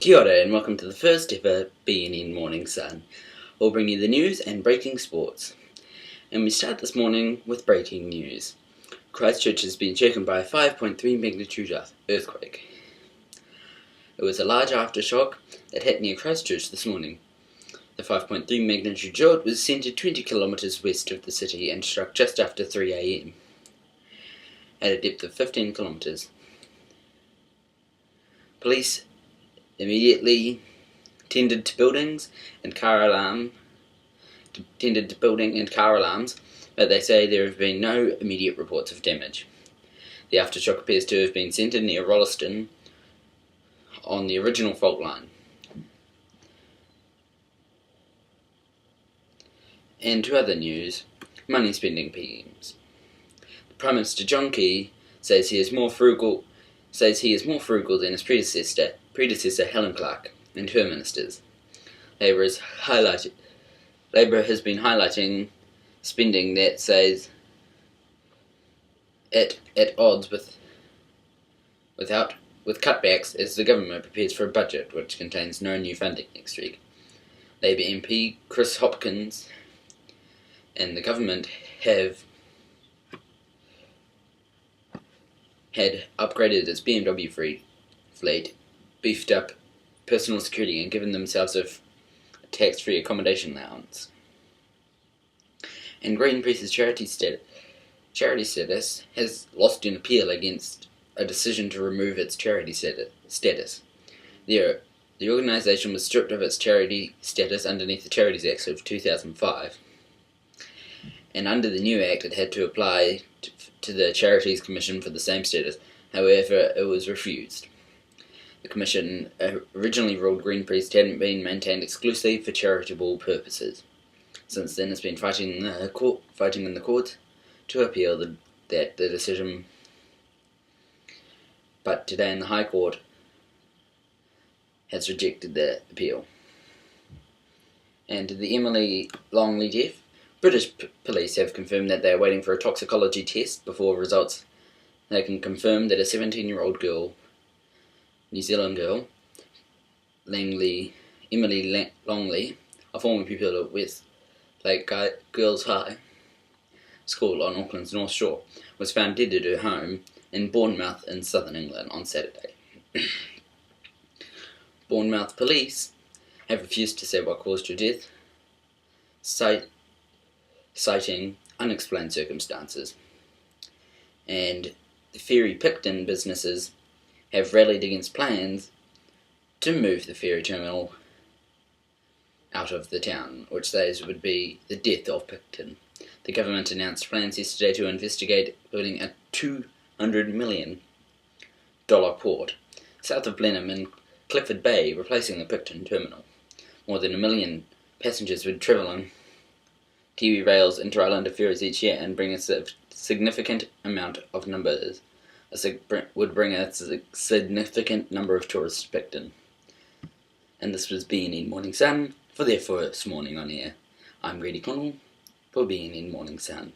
Kia ora and welcome to the first ever BNN Morning Sun. We'll bring you the news and breaking sports. And we start this morning with breaking news. Christchurch has been shaken by a 5.3 magnitude earthquake. It was a large aftershock that hit near Christchurch this morning. The 5.3 magnitude jolt was centered 20 kilometers west of the city and struck just after 3 a.m. at a depth of 15 kilometers. Police immediately tended to building and car alarms, but they say there have been no immediate reports of damage. The aftershock appears to have been centered near Rolleston on the original fault line. And to other news, money spending PMs. Prime Minister John Key says he is more frugal than his predecessor Helen Clark and her ministers. Labour has been highlighting spending that says at odds with cutbacks as the government prepares for a budget which contains no new funding next week. Labour MP Chris Hopkins and the government had upgraded its BMW fleet, beefed up personal security and given themselves a tax-free accommodation allowance. And Greenpeace's charity status has lost an appeal against a decision to remove its charity status. The organisation was stripped of its charity status underneath the Charities Act of 2005, and under the new Act it had to apply to the Charities Commission for the same status. However, it was refused. The Commission originally ruled Greenpeace hadn't been maintained exclusively for charitable purposes. Since then, it's been fighting in the courts to appeal the decision. But today, in the High Court, has rejected the appeal. And the Emily Longley death. British police have confirmed that they are waiting for a toxicology test before results. They can confirm that a 17-year-old New Zealand girl, Emily Longley, a former pupil at Westlake Girls High School on Auckland's North Shore, was found dead at her home in Bournemouth in southern England on Saturday. Bournemouth police have refused to say what caused her death, citing unexplained circumstances. And the Ferry Picton businesses have rallied against plans to move the ferry terminal out of the town, which they say would be the death of Picton. The government announced plans yesterday to investigate building a $200 million port south of Blenheim in Clifford Bay, replacing the Picton terminal. More than 1 million passengers would travel on Kiwi Rail's inter-islander ferries each year and bring a significant amount of numbers. Would bring a significant number of tourists to Picton. And this was BNN Morning Sun for their first morning on air. I'm Grady Connell for BNN Morning Sun.